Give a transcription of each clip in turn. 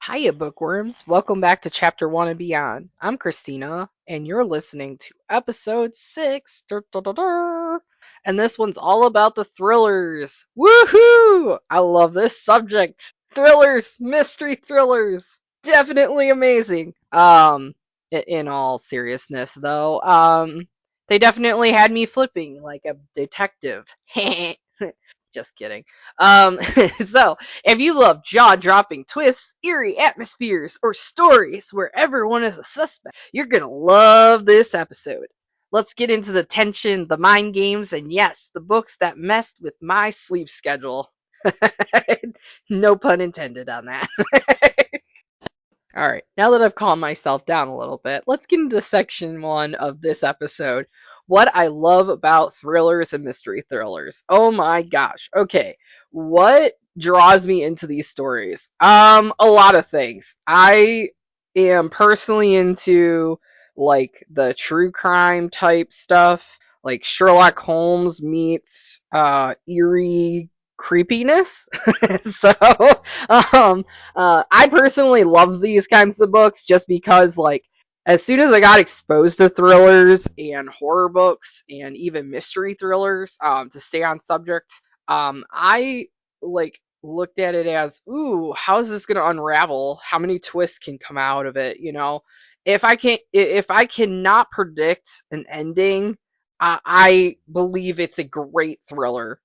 Hiya, bookworms. Welcome back to Chapter 1 and Beyond. I'm Christina, and you're listening to Episode 6. And this one's all about the thrillers. Woohoo! I love this subject. Thrillers, mystery thrillers. Definitely amazing. In all seriousness, though, they definitely had me flipping like a detective. Just kidding. Um, so, if you love jaw dropping twists, eerie atmospheres, or stories where everyone is a suspect, you're going to love this episode. Let's get into the tension, the mind games, and yes, the books that messed with my sleep schedule. No pun intended on that. All right, now that I've calmed myself down a little bit, let's get into section one of this episode. What I love about thrillers and mystery thrillers. Oh my gosh. Okay, what draws me into these stories? A lot of things. I am personally into like the true crime type stuff, like Sherlock Holmes meets eerie creepiness. So, um, I personally love these kinds of books just because, like, as soon as I got exposed to thrillers and horror books and even mystery thrillers, to stay on subject, I like looked at it as, ooh, how is this going to unravel? How many twists can come out of it? You know, if I cannot predict an ending, I believe it's a great thriller.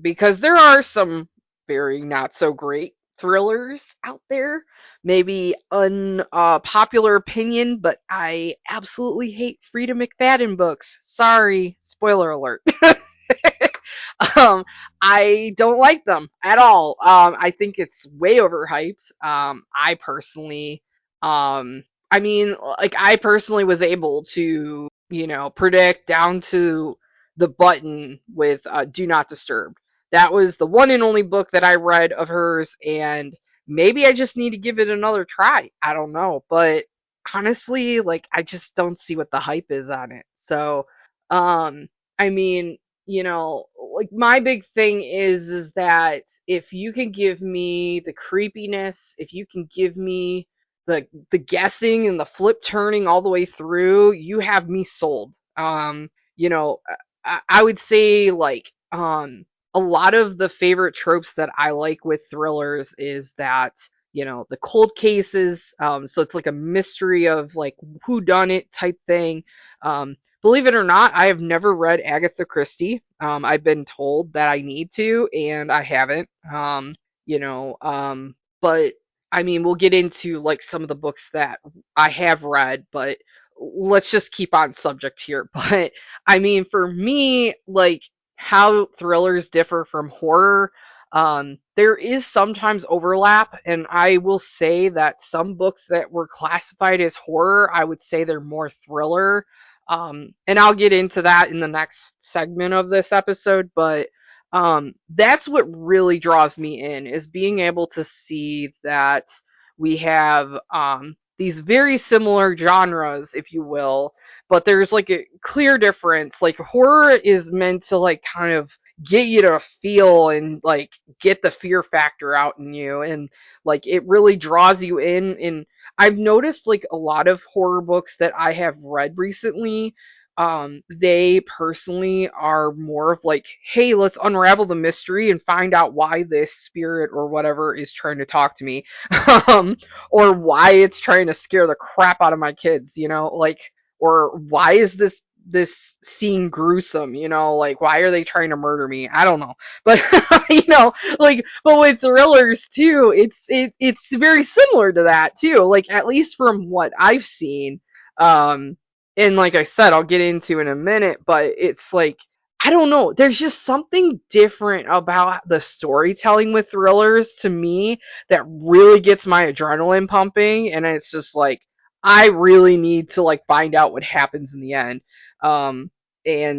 Because there are some very not so great thrillers out there. Maybe unpopular opinion, but I absolutely hate Frida McFadden books. Sorry, spoiler alert. um, I don't like them at all. I think it's way overhyped. I personally, I mean, like I personally was able to, predict down to the button with Do Not Disturb. That was the one and only book that I read of hers, and maybe I just need to give it another try. I don't know, but honestly, like I just don't see what the hype is on it. So, I mean, like my big thing is that if you can give me the creepiness, if you can give me the guessing and the flip turning all the way through, you have me sold. You know, I would say like a lot of the favorite tropes that I like with thrillers is that the cold cases, so it's like a mystery of like who done it type thing. Believe it or not, I have never read Agatha Christie. I've been told that I need to, and I haven't. But I mean, we'll get into like some of the books that I have read, but let's just keep on subject here. But I mean, for me, like how thrillers differ from horror, there is sometimes overlap, and I will say that some books that were classified as horror, I would say they're more thriller. And I'll get into that in the next segment of this episode, but that's what really draws me in is being able to see that we have these very similar genres, if you will, but there's like a clear difference. Like horror is meant to like kind of get you to feel and like get the fear factor out in you, and like it really draws you in. And I've noticed like a lot of horror books that I have read recently, they personally are more of like, hey, let's unravel the mystery and find out why this spirit or whatever is trying to talk to me, or why it's trying to scare the crap out of my kids, like, or why is this scene gruesome, like why are they trying to murder me? I don't know. But like, but with thrillers too, it's very similar to that too, like at least from what I've seen. And like I said, I'll get into in a minute, but it's like, I don't know, there's just something different about the storytelling with thrillers to me that really gets my adrenaline pumping, and it's just like I really need to like find out what happens in the end. And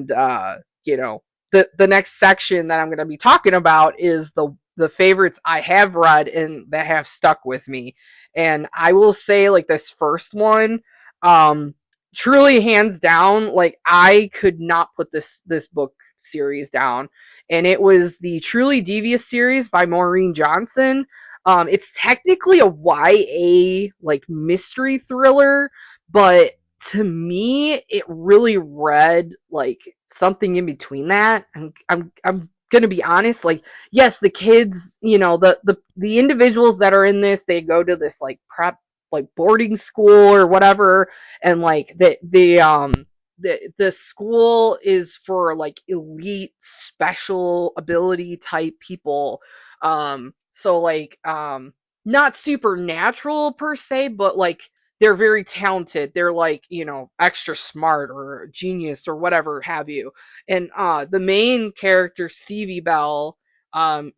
the next section that I'm going to be talking about is the favorites I have read and that have stuck with me. And I will say like this first one, um truly hands down, like I could not put this book series down, and it was the Truly Devious series by Maureen Johnson. It's technically a YA like mystery thriller, but to me it really read like something in between that. I'm gonna be honest, like yes, the kids, the individuals that are in this, they go to this like prep like boarding school or whatever, and like the school is for like elite special ability type people. So like not supernatural per se, but like they're very talented. They're like, extra smart or genius or whatever have you. And the main character, Stevie Bell,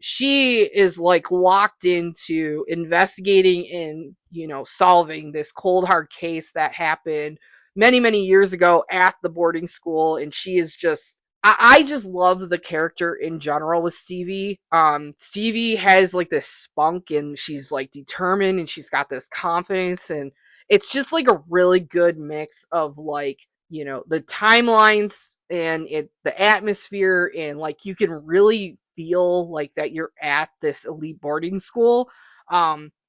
she is like locked into investigating and, solving this cold hard case that happened many, many years ago at the boarding school. And she is just I just love the character in general with Stevie. Stevie has like this spunk and she's like determined and she's got this confidence, and it's just like a really good mix of like, the timelines and the atmosphere, and like you can really feel like that you're at this elite boarding school.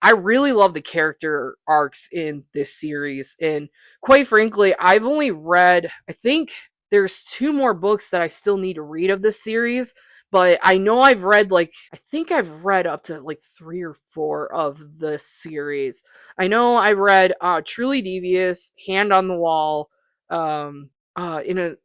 I really love the character arcs in this series, and quite frankly, I've only read, I think there's two more books that I still need to read of this series, but I know I've read like, I think I've read up to like three or four of the series. I know I read Truly Devious, Hand on the Wall, in the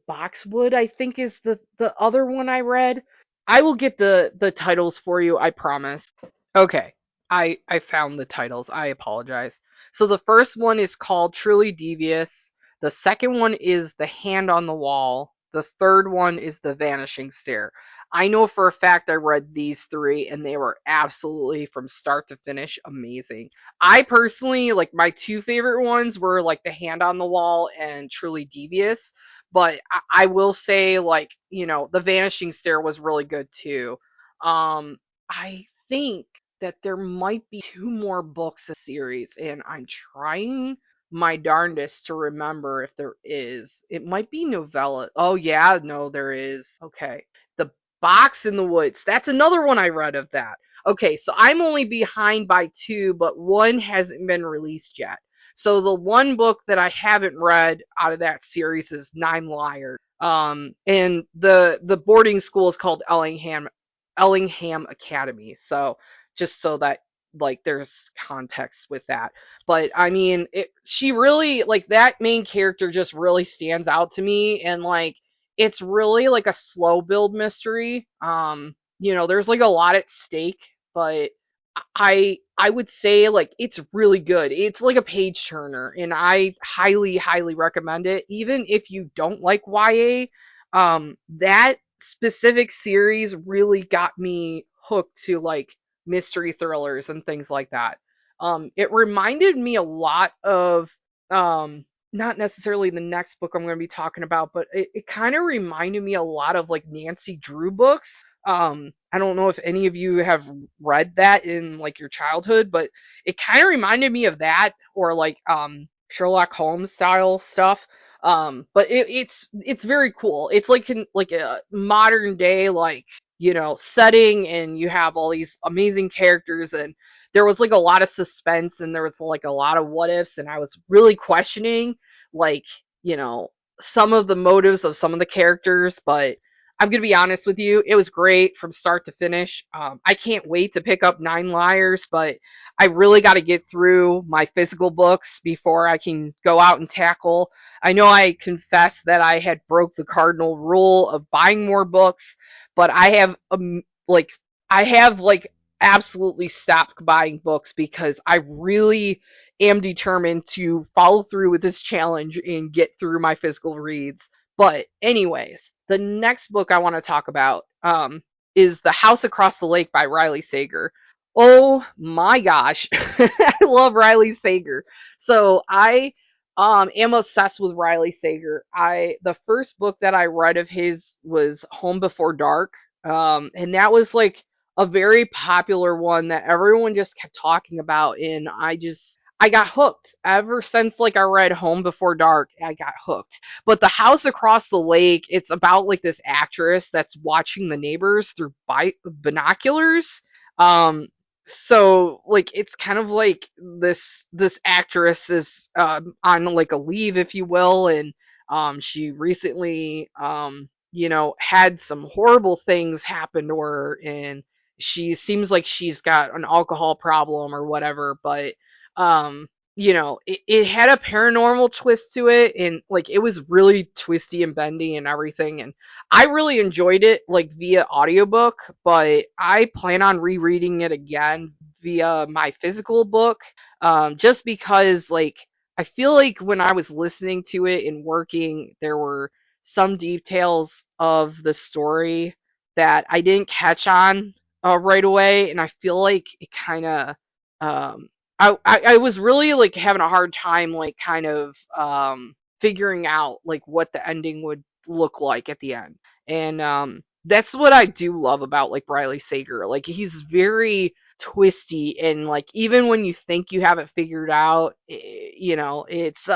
Boxwood, I think is the other one I read. I will get the titles for you, I promise. Okay. I found the titles. I apologize. So the first one is called Truly Devious. The second one is The Hand on the Wall. The third one is The Vanishing Stare. I know for a fact I read these three and they were absolutely from start to finish amazing. I personally, like my two favorite ones were like The Hand on the Wall and Truly Devious, but I will say like, The Vanishing Stare was really good too. I think that there might be two more books in the series, and I'm trying my darndest to remember if there is. It might be novella. Oh yeah, no, there is. Okay. The Box in the Woods. That's another one I read of that. Okay, so I'm only behind by two, but one hasn't been released yet. So the one book that I haven't read out of that series is Nine Liars. And the boarding school is called Ellingham Academy. So just so that like there's context with that. But I mean, she really like that main character just really stands out to me, and like it's really like a slow build mystery. There's like a lot at stake, but I would say like it's really good. It's like a page turner, and I highly highly recommend it. Even if you don't like YA, that specific series really got me hooked to like mystery thrillers and things like that. It reminded me a lot of not necessarily the next book I'm going to be talking about, but it kind of reminded me a lot of like Nancy Drew books. I don't know if any of you have read that in like your childhood, but it kind of reminded me of that, or like Sherlock Holmes style stuff. But it's very cool. It's like like a modern day like, setting, and you have all these amazing characters, and there was like a lot of suspense, and there was like a lot of what ifs, and I was really questioning like, some of the motives of some of the characters, but I'm gonna be honest with you, it was great from start to finish. I can't wait to pick up Nine Liars, but I really got to get through my physical books before I can go out and tackle. I know I confessed that I had broke the cardinal rule of buying more books, but like I have like absolutely stopped buying books because I really am determined to follow through with this challenge and get through my physical reads. But anyways, the next book I want to talk about is The House Across the Lake by Riley Sager. Oh my gosh, I love Riley Sager. So I am obsessed with Riley Sager. The first book that I read of his was Home Before Dark, and that was like a very popular one that everyone just kept talking about, and I got hooked. Ever since like I read Home Before Dark, I got hooked. But The House Across the Lake, it's about like this actress that's watching the neighbors through binoculars. Um so like it's kind of like this actress is on like a leave, if you will, and she recently had some horrible things happen to her, and she seems like she's got an alcohol problem or whatever, but um it had a paranormal twist to it, and like it was really twisty and bendy and everything, and I really enjoyed it like via audiobook, but I plan on rereading it again via my physical book, just because like I feel like when I was listening to it and working, there were some details of the story that I didn't catch on right away, and I feel like it kind of um, I was really like having a hard time like kind of figuring out like what the ending would look like at the end. And that's what I do love about like Riley Sager. Like he's very twisty, and like even when you think you have it figured out, it's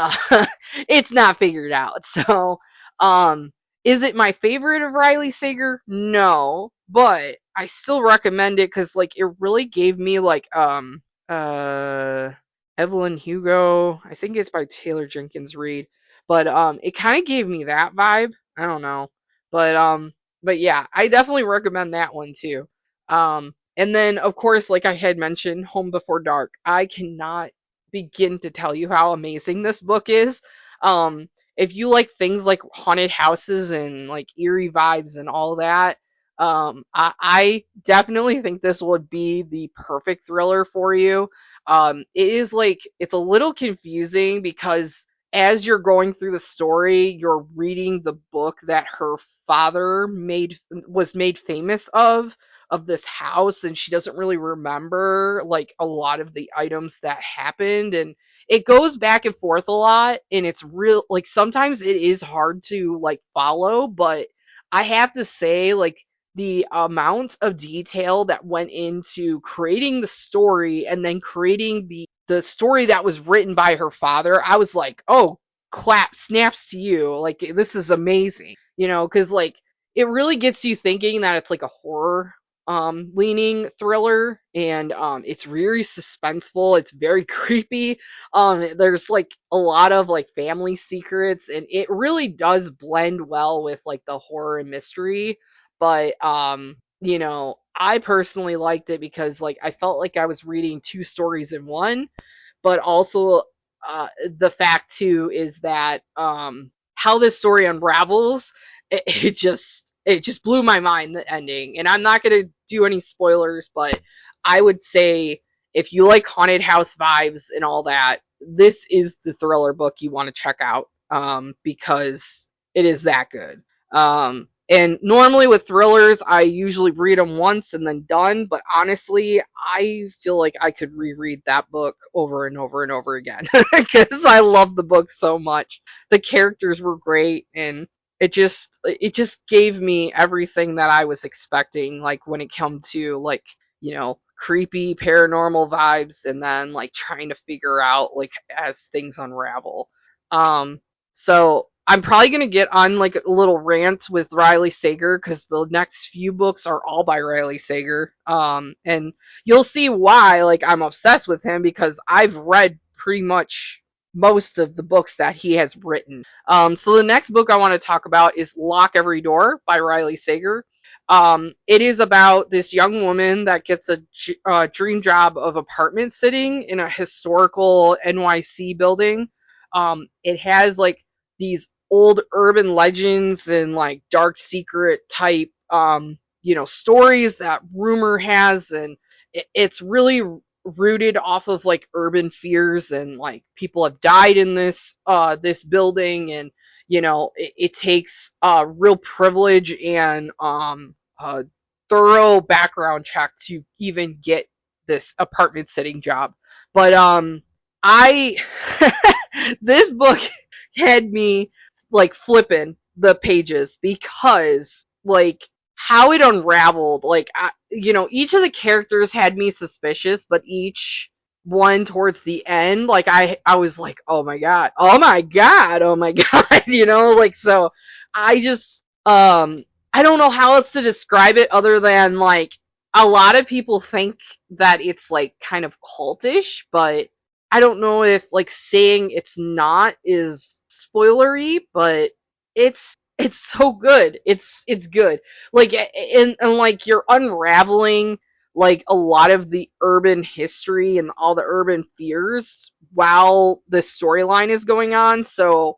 it's not figured out. So, um is it my favorite of Riley Sager? No, but I still recommend it cuz like it really gave me like uh Evelyn Hugo. I think it's by Taylor Jenkins Reid. But it kind of gave me that vibe. I don't know. But yeah, I definitely recommend that one too. And then of course, like I had mentioned, Home Before Dark. I cannot begin to tell you how amazing this book is. If you like things like haunted houses and like eerie vibes and all that, I definitely think this would be the perfect thriller for you. It is like it's a little confusing because as you're going through the story, you're reading the book that her father made famous of this house, and she doesn't really remember like a lot of the items that happened, and it goes back and forth a lot, and it's real like sometimes it is hard to like follow, but I have to say like the amount of detail that went into creating the story and then creating the story that was written by her father, I was like, oh, clap, snaps to you. Like, this is amazing, because like it really gets you thinking that it's like a horror leaning thriller, and it's very suspenseful, it's very creepy. There's like a lot of like family secrets, and it really does blend well with like the horror and mystery. But I personally liked it because like I felt like I was reading two stories in one, but also the fact too is that how this story unravels, it just blew my mind, the ending. And I'm not gonna do any spoilers, but I would say if you like haunted house vibes and all that, this is the thriller book you want to check out, because it is that good. And normally with thrillers, I usually read them once and then done. But honestly, I feel like I could reread that book over and over and over again because I love the book so much. The characters were great, and it just gave me everything that I was expecting. Like when it come to like creepy paranormal vibes, and then like trying to figure out like as things unravel. Um, so I'm probably gonna get on like a little rant with Riley Sager because the next few books are all by Riley Sager. And you'll see why like I'm obsessed with him because I've read pretty much most of the books that he has written. So the next book I want to talk about is Lock Every Door by Riley Sager. It is about this young woman that gets a dream job of apartment sitting in a historical NYC building. It has like these old urban legends and like dark secret type stories that rumor has, and it's really rooted off of like urban fears, and like people have died in this building, and it takes real privilege and a thorough background check to even get this apartment sitting job. But I this book had me like flipping the pages because like how it unraveled, like each of the characters had me suspicious, but each one towards the end, like I was like, oh my god, oh my god, oh my god, like, so I just I don't know how else to describe it other than like a lot of people think that it's like kind of cultish, but I don't know if like saying it's not is spoilery, but it's so good. It's good. Like and like you're unraveling like a lot of the urban history and all the urban fears while the storyline is going on. So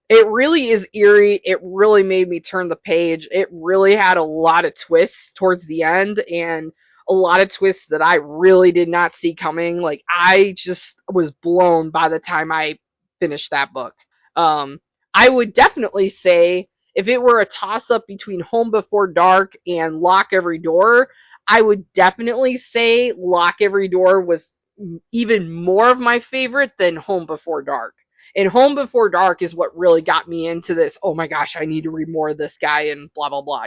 it really is eerie. It really made me turn the page. It really had a lot of twists towards the end and a lot of twists that I really did not see coming. Like I just was blown by the time I finished that book. Um I would definitely say if it were a toss up between Home Before Dark and Lock Every Door, I would definitely say Lock Every Door was even more of my favorite than Home Before Dark. And Home Before Dark is what really got me into this. Oh my gosh, I need to read more of this guy and blah blah blah.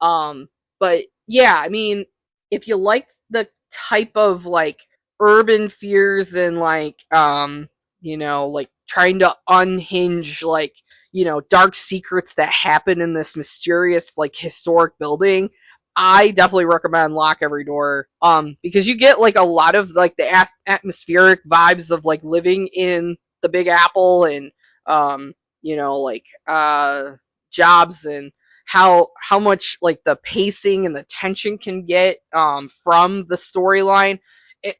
Um, but yeah, I mean, if you like the type of like urban fears and like like trying to unhinge like dark secrets that happen in this mysterious like historic building, I definitely recommend Lock Every Door because you get like a lot of like the atmospheric vibes of like living in the Big Apple and like jobs and how much like the pacing and the tension can get from the storyline.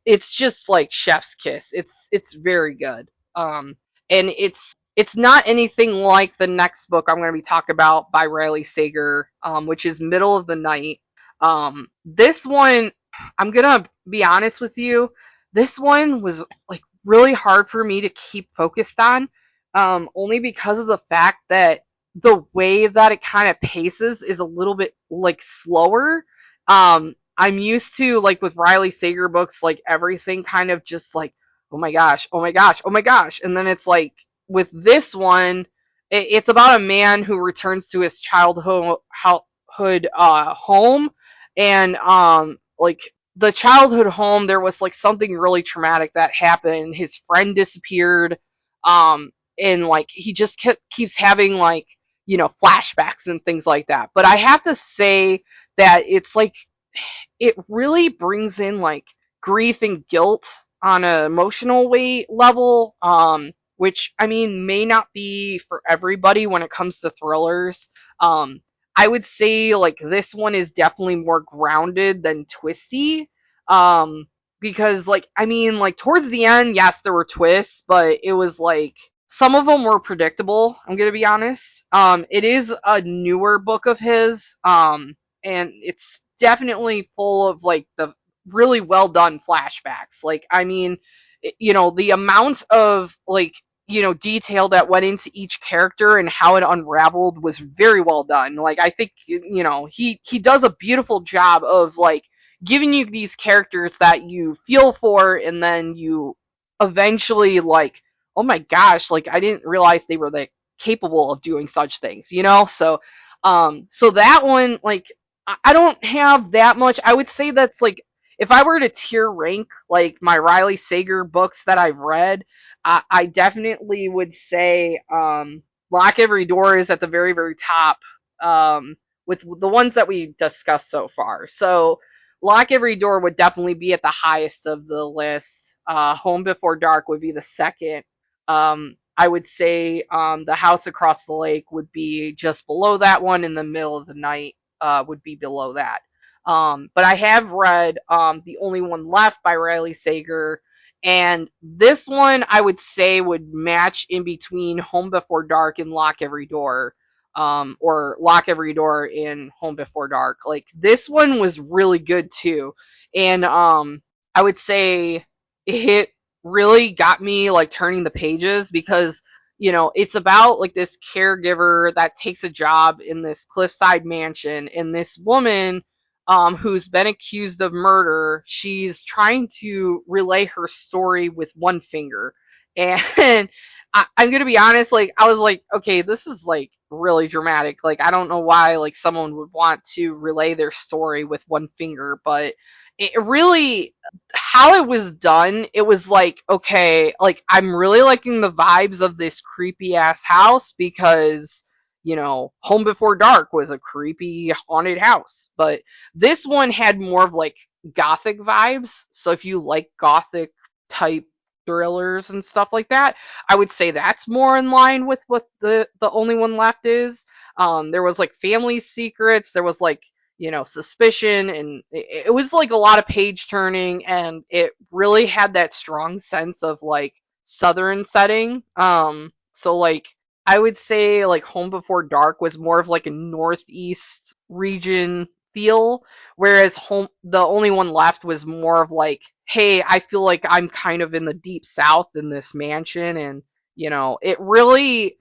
It's just like chef's kiss. It's very good. And it's not anything like the next book I'm going to be talking about by Riley Sager, which is Middle of the Night. This one, I'm gonna be honest with you, this one was like really hard for me to keep focused on, only because of the fact that the way that it kind of paces is a little bit like slower. I'm used to like with Riley Sager books, like everything kind of just like, oh my gosh, oh my gosh, oh my gosh, and then it's like with this one, it's about a man who returns to his childhood home, and like the childhood home, there was like something really traumatic that happened. His friend disappeared, um and like he just keeps having like flashbacks and things like that. But I have to say that it's like it really brings in like grief and guilt on an emotional way level, which I mean may not be for everybody when it comes to thrillers. I would say like this one is definitely more grounded than Twisty. Because like I mean like towards the end, yes, there were twists, but it was like some of them were predictable. I'm gonna be honest. It is a newer book of his. And it's definitely full of like the really well done flashbacks. Like, I mean, the amount of like, detail that went into each character and how it unraveled was very well done. Like, I think, he does a beautiful job of like giving you these characters that you feel for, and then you eventually like, oh my gosh, like I didn't realize they were like capable of doing such things. So that one, like, I don't have that much. I would say that's like if I were to tier rank like my Riley Sager books that I've read, I definitely would say Lock Every Door is at the very very top, with the ones that we discussed so far. So Lock Every Door would definitely be at the highest of the list. Home Before Dark would be the second. I would say The House Across the Lake would be just below that one, in the Middle of the Night would be below that. But I have read The Only One Left by Riley Sager, and this one I would say would match in between Home Before Dark and Lock Every Door, or Lock Every Door and Home Before Dark. Like this one was really good too, and I would say it really got me like turning the pages because it's about like this caregiver that takes a job in this cliffside mansion, and this woman who's been accused of murder, she's trying to relay her story with one finger. And I'm gonna be honest, like I was like, okay, this is like really dramatic. Like I don't know why like someone would want to relay their story with one finger, but it really, how it was done, it was like, okay, like I'm really liking the vibes of this creepy ass house because Home Before Dark was a creepy haunted house. But this one had more of like gothic vibes. So if you like gothic type thrillers and stuff like that, I would say that's more in line with what the only one left is. There was like family secrets, there was like suspicion, and it was like a lot of page turning, and it really had that strong sense of like southern setting. So like I would say like Home Before Dark was more of like a northeast region feel, whereas the only one left was more of like, hey, I feel like I'm kind of in the deep south in this mansion, and it really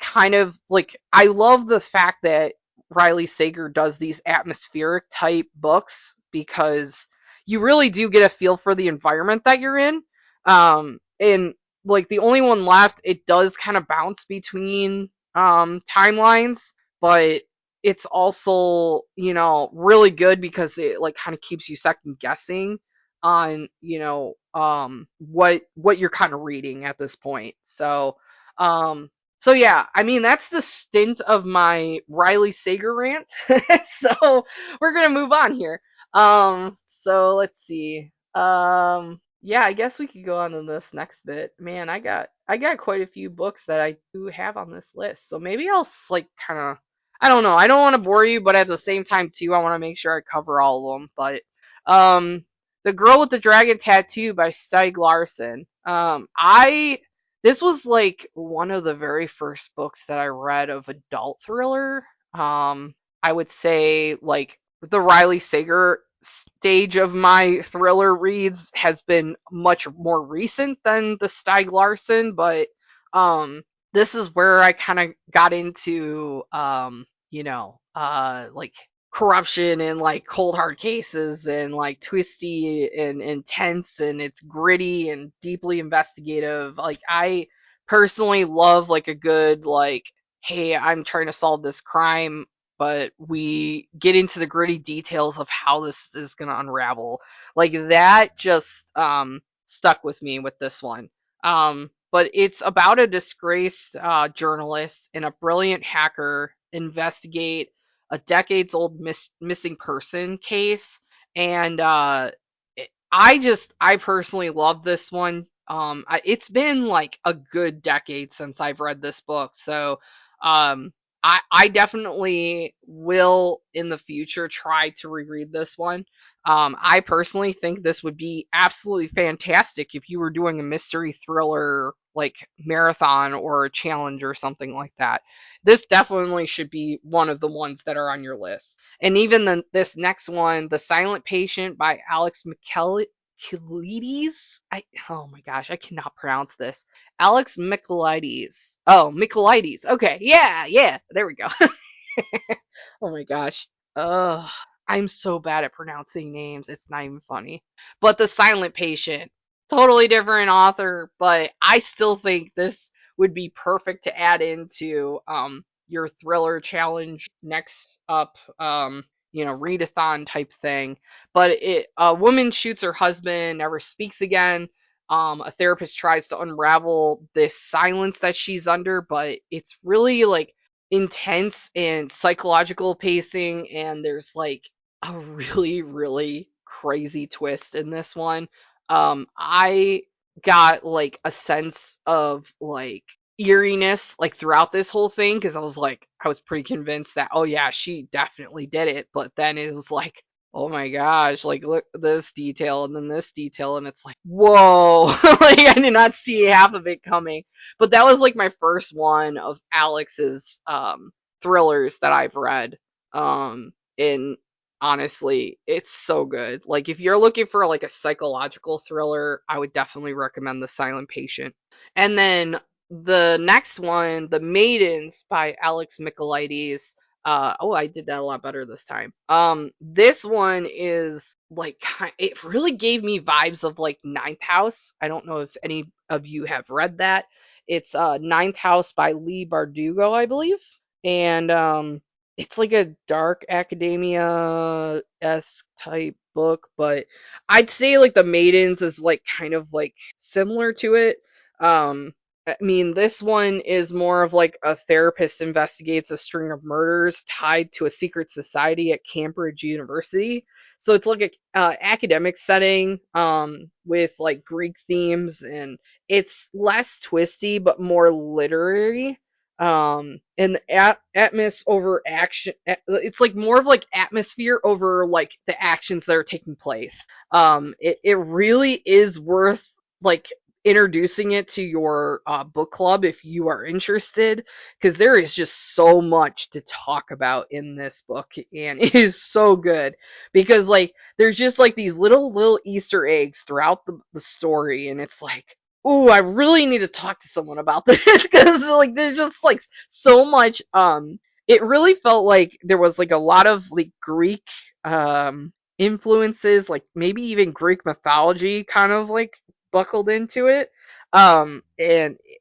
kind of like, I love the fact that Riley Sager does these atmospheric type books because you really do get a feel for the environment that you're in. And like the only one left, it does kind of bounce between timelines, but it's also, really good because it like kind of keeps you second guessing on, what you're kind of reading at this point. Um so yeah, I mean that's the stint of my Riley Sager rant. So we're gonna move on here. So let's see. Yeah, I guess we could go on to this next bit. Man, I got quite a few books that I do have on this list. So maybe I'll like kind of, I don't know. I don't want to bore you, but at the same time too, I want to make sure I cover all of them. But um The Girl with the Dragon Tattoo by Stieg Larsson. I This was like one of the very first books that I read of adult thriller. I would say like the Riley Sager stage of my thriller reads has been much more recent than the Stieg Larsson, but um this is where I kind of got into like corruption and like cold hard cases and like twisty and intense, and it's gritty and deeply investigative. Like I personally love like a good like, hey, I'm trying to solve this crime, but we get into the gritty details of how this is going to unravel. Like that just stuck with me with this one. But it's about a disgraced journalist and a brilliant hacker investigate a decades old missing person case. And I personally love this one. It's been like a good decade since I've read this book. So um, I definitely will in the future try to reread this one. I personally think this would be absolutely fantastic if you were doing a mystery thriller like marathon or a challenge or something like that. This definitely should be one of the ones that are on your list. And even this next one, The Silent Patient by Alex Michaelides. Oh my gosh, I cannot pronounce this. Alex Michaelides. Oh, Michaelides. Okay, yeah, yeah. There we go. Oh my gosh. Ugh. I'm so bad at pronouncing names. It's not even funny. But The Silent Patient, totally different author, but I still think this would be perfect to add into your thriller challenge next up, readathon type thing. But a woman shoots her husband, never speaks again. A therapist tries to unravel this silence that she's under, but it's really like intense and psychological pacing, and there's like a really really crazy twist in this one. I got like a sense of like eeriness like throughout this whole thing because I was pretty convinced that, oh yeah, she definitely did it, but then it was like, oh my gosh, like look at this detail and then this detail, and it's like, whoa. Like I did not see half of it coming. But that was like my first one of Alex's thrillers that I've read. And honestly, it's so good. Like if you're looking for like a psychological thriller, I would definitely recommend The Silent Patient. And then the next one, The Maidens by Alex Michaelides. Oh, I did that a lot better this time. This one is like it really gave me vibes of like Ninth House. I don't know if any of you have read that. It's Ninth House by Lee Bardugo, I believe. And it's like a dark academia-esque type book, but I'd say like The Maidens is like kind of like similar to it. Um I mean, this one is more of like a therapist investigates a string of murders tied to a secret society at Cambridge University. So it's like a academic setting with like Greek themes, and it's less twisty but more literary. And the atmos over action, it's like more of like atmosphere over like the actions that are taking place. It really is worth like introducing it to your book club if you are interested, because there is just so much to talk about in this book, and it is so good because like there's just like these little Easter eggs throughout the story, and it's like, ooh, I really need to talk to someone about this because like there's just like so much. It really felt like there was like a lot of like Greek influences, like maybe even Greek mythology kind of like buckled into it. And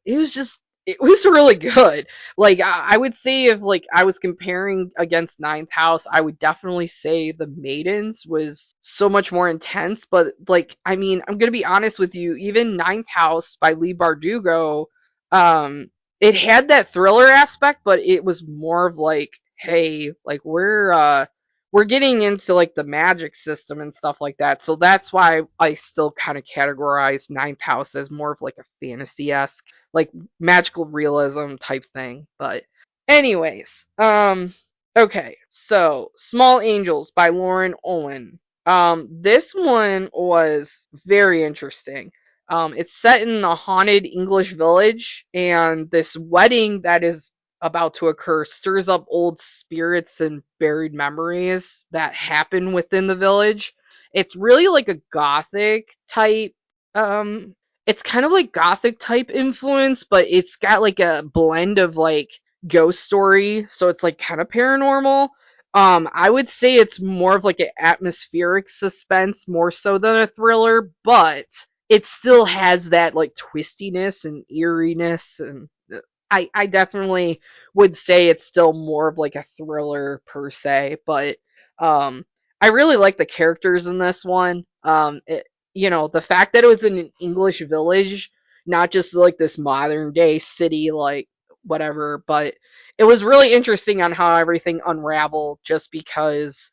it was just, it was really good. Like I would say if like I was comparing against Ninth House, I would definitely say The Maidens was so much more intense. But like, I mean, I'm gonna be honest with you, even Ninth House by Lee Bardugo, um, it had that thriller aspect, but it was more of like, hey, like we're getting into like the magic system and stuff like that. So that's why I still kind of categorize Ninth House as more of like a fantasy-esque, like magical realism type thing. But anyways, okay. So Small Angels by Lauren Owen. This one was very interesting. It's set in a haunted English village, and this wedding that is about to occur stirs up old spirits and buried memories that happen within the village. It's really like a gothic type, um it's kind of like gothic type influence, but it's got like a blend of like ghost story, so it's like kind of paranormal. I would say it's more of like an atmospheric suspense more so than a thriller, but it still has that like twistiness and eeriness, and I definitely would say it's still more of like a thriller per se, but um I really like the characters in this one. The fact that it was in an English village, not just like this modern day city like whatever, but it was really interesting on how everything unraveled just because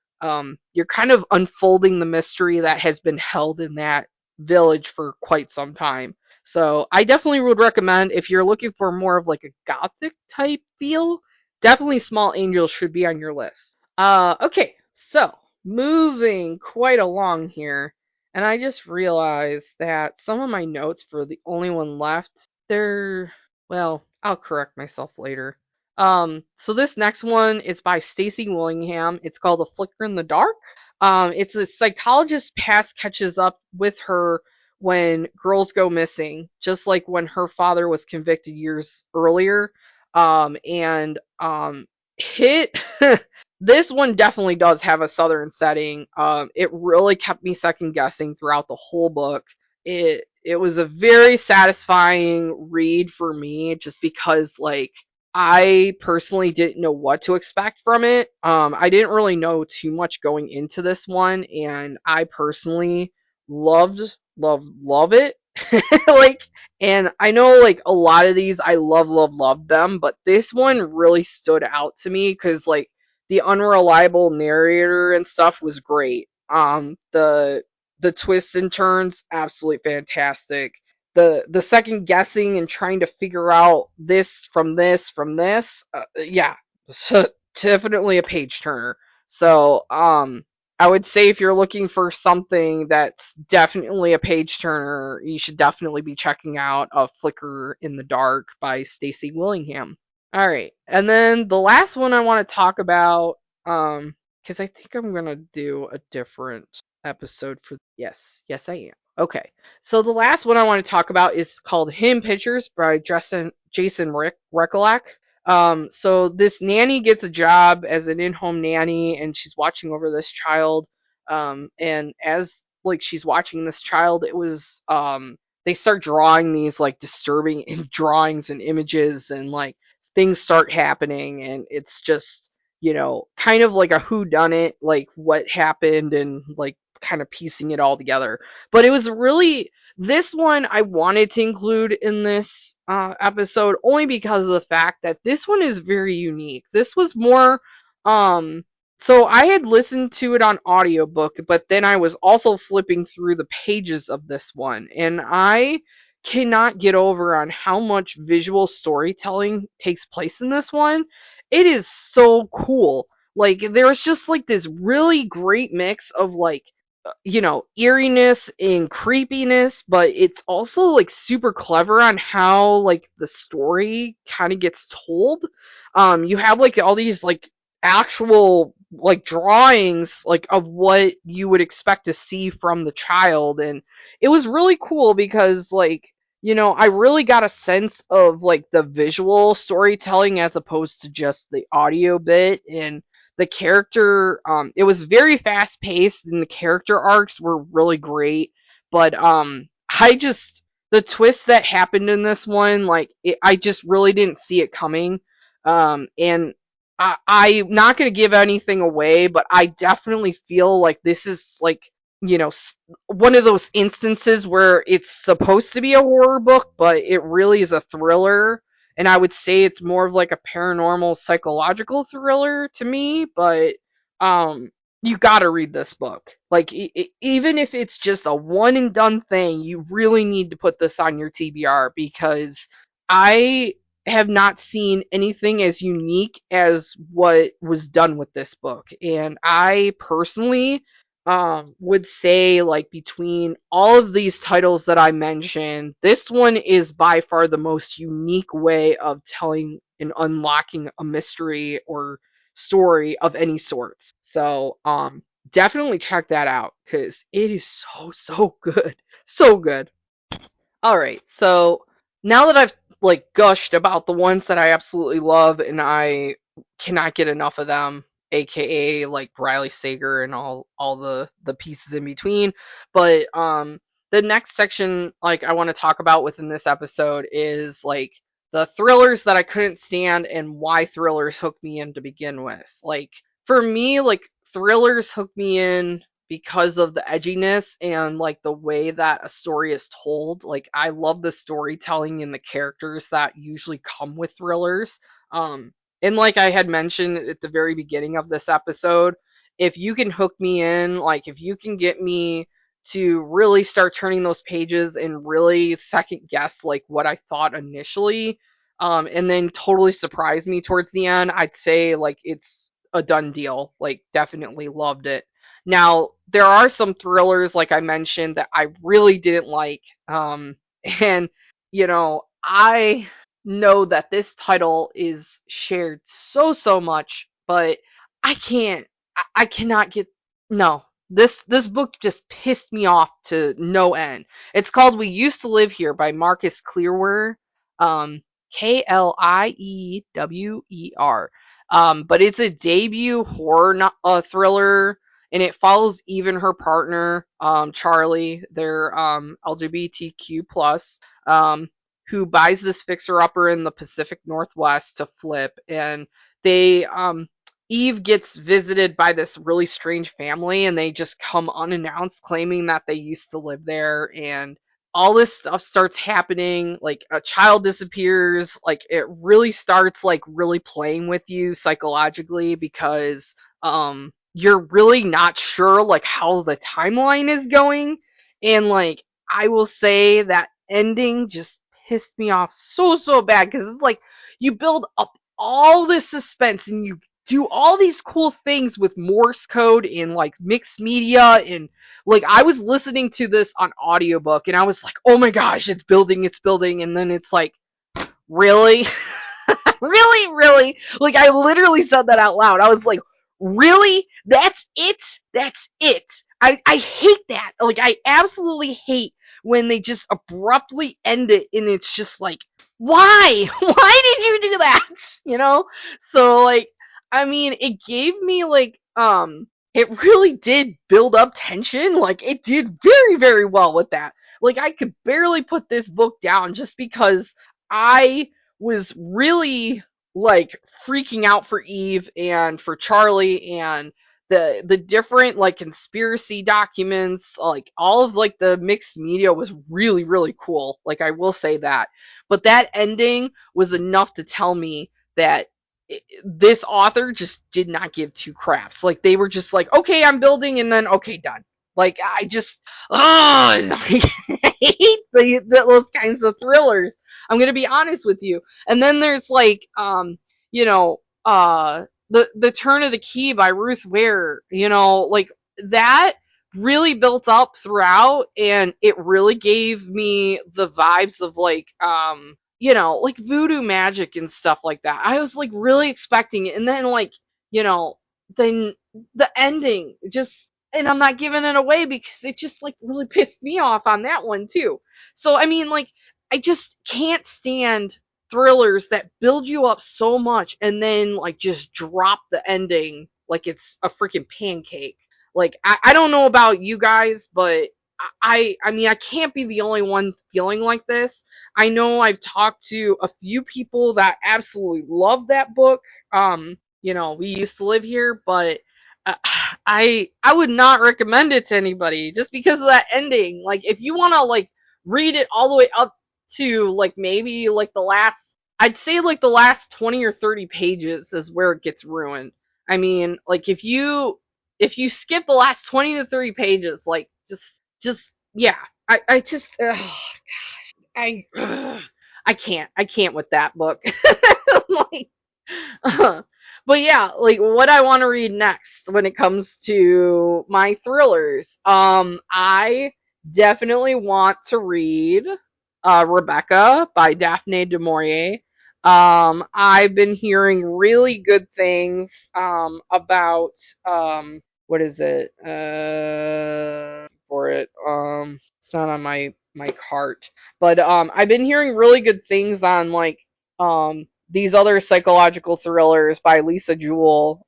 you're kind of unfolding the mystery that has been held in that village for quite some time. So I definitely would recommend if you're looking for more of like a gothic type feel, definitely Small Angels should be on your list. Okay, so moving quite along here, and I just realized that some of my notes for the only one left, they're, well, I'll correct myself later. So this next one is by Stacey Willingham. It's called A Flicker in the Dark. It's a psychologist's past catches up with her when girls go missing, just like when her father was convicted years earlier. And hit this one definitely does have a southern setting. It really kept me second guessing throughout the whole book. It was a very satisfying read for me, just because like I personally didn't know what to expect from it. I didn't really know too much going into this one, and I personally loved, love it. Like, and I know like a lot of these I love them, but this one really stood out to me because like the unreliable narrator and stuff was great. The twists and turns absolutely fantastic. The second guessing and trying to figure out this from this, yeah, definitely a page turner. So I would say if you're looking for something that's definitely a page turner, you should definitely be checking out A Flicker in the Dark by Stacey Willingham. All right, and then the last one I want to talk about, because I think I'm gonna do a different episode for. Yes, I am. Okay, so the last one I want to talk about is called Hidden Pictures by Jason Recolak. So this nanny gets a job as an in-home nanny, and she's watching over this child. And as like she's watching this child, it was they start drawing these like disturbing drawings and images, and like things start happening, and it's just kind of like a who done it, like what happened, and like kind of piecing it all together. But it was really, this one I wanted to include in this episode only because of the fact that this one is very unique. This was more, um, so I had listened to it on audiobook, but then I was also flipping through the pages of this one, and I cannot get over on how much visual storytelling takes place in this one. It is so cool. Like there's just like this really great mix of like eeriness and creepiness, but it's also like super clever on how like the story kind of gets told. You have like all these like actual like drawings like of what you would expect to see from the child, and it was really cool because like I really got a sense of like the visual storytelling as opposed to just the audio bit. And the character, it was very fast paced and the character arcs were really great. But I just, the twist that happened in this one, like I just really didn't see it coming. And I'm not going to give anything away, but I definitely feel like this is like, you know, one of those instances where it's supposed to be a horror book, but it really is a thriller. And I would say it's more of like a paranormal psychological thriller to me. But um, you got to read this book. Like even if it's just a one and done thing, you really need to put this on your TBR because I have not seen anything as unique as what was done with this book. And I personally would say like between all of these titles that I mentioned, this one is by far the most unique way of telling and unlocking a mystery or story of any sorts. So definitely check that out because it is so good. So good. All right, so now that I've like gushed about the ones that I absolutely love and I cannot get enough of them, aka like Riley Sager and all the pieces in between, but the next section like I want to talk about within this episode is like the thrillers that I couldn't stand and why thrillers hooked me in to begin with. Like for me, like thrillers hook me in because of the edginess and like the way that a story is told. Like I love the storytelling and the characters that usually come with thrillers. Um and like I had mentioned at the very beginning of this episode, if you can hook me in, like if you can get me to really start turning those pages and really second guess like what I thought initially, and then totally surprise me towards the end, I'd say like it's a done deal. Like definitely loved it. Now, there are some thrillers, like I mentioned, that I really didn't like. And, I know that this title is shared so much, but I cannot get, no. This book just pissed me off to no end. It's called We Used to Live Here by Marcus Clearwer, Kliewer. But it's a debut horror thriller, and it follows Eve and her partner, Charlie. They're LGBTQ plus, who buys this fixer upper in the Pacific Northwest to flip, and they Eve gets visited by this really strange family, and they just come unannounced, claiming that they used to live there, and all this stuff starts happening. Like a child disappears. Like it really starts like really playing with you psychologically because you're really not sure like how the timeline is going. And like I will say that ending just pissed me off so bad because it's like you build up all this suspense and you do all these cool things with Morse code and like mixed media. And like I was listening to this on audiobook and I was like, "Oh my gosh, it's building." And then it's like, "Really?" Really? Like I literally said that out loud. I was like, really? That's it? That's it. I hate that. Like I absolutely hate when they just abruptly end it and it's just like, why? Why did you do that? You know? So like, I mean, it gave me like it really did build up tension. Like it did very well with that. Like I could barely put this book down just because I was really like freaking out for Eve and for Charlie, and the different like conspiracy documents, like all of like the mixed media was really really cool. Like I will say that. But that ending was enough to tell me that this author just did not give two craps. Like they were just like, okay, I'm building, and then okay, done. Like I just, oh, like, I hate those kinds of thrillers. I'm gonna be honest with you. And then there's like, you know, the Turn of the Key by Ruth Ware. You know, like that really built up throughout, and it really gave me the vibes of like, like voodoo magic and stuff like that. I was like really expecting it, and then like, you know, then the ending just, and I'm not giving it away because it just like really pissed me off on that one too. So I mean, like, I just can't stand thrillers that build you up so much and then like just drop the ending like it's a freaking pancake. Like I don't know about you guys, but I mean I can't be the only one feeling like this. I know I've talked to a few people that absolutely love that book. We used to live here, but uh, I would not recommend it to anybody just because of that ending. Like if you want to like read it all the way up to like maybe like the last, I'd say like the last 20 or 30 pages is where it gets ruined. I mean, like if you skip the last 20 to 30 pages, like just yeah, I just I can't with that book. Like, but yeah, like what I want to read next when it comes to my thrillers, I definitely want to read Rebecca by Daphne du Maurier. I've been hearing really good things about what is it? For it. It's not on my cart, but I've been hearing really good things on like these other psychological thrillers by Lisa Jewell.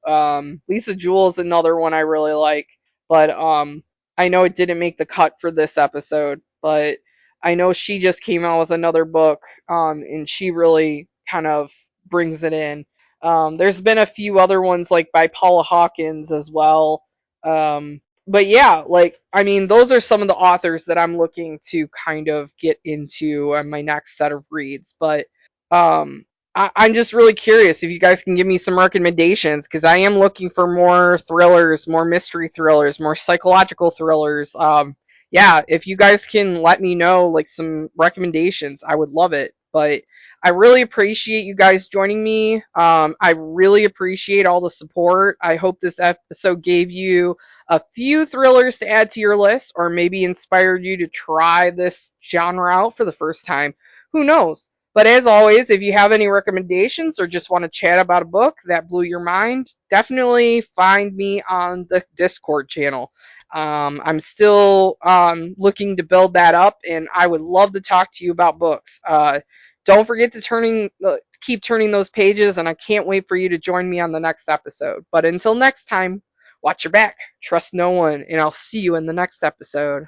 Lisa Jewell is another one I really like, but I know it didn't make the cut for this episode, but I know she just came out with another book, and she really kind of brings it in. There's been a few other ones like by Paula Hawkins as well. But yeah, like I mean, those are some of the authors that I'm looking to kind of get into on my next set of reads. But um, I'm just really curious if you guys can give me some recommendations because I am looking for more thrillers, more mystery thrillers, more psychological thrillers. Yeah, if you guys can let me know like some recommendations, I would love it. But I really appreciate you guys joining me. I really appreciate all the support. I hope this episode gave you a few thrillers to add to your list, or maybe inspired you to try this genre out for the first time. Who knows? But as always, if you have any recommendations or just want to chat about a book that blew your mind, definitely find me on the Discord channel. I'm still looking to build that up, and I would love to talk to you about books. Don't forget to keep turning those pages, and I can't wait for you to join me on the next episode. But until next time, watch your back, trust no one, and I'll see you in the next episode.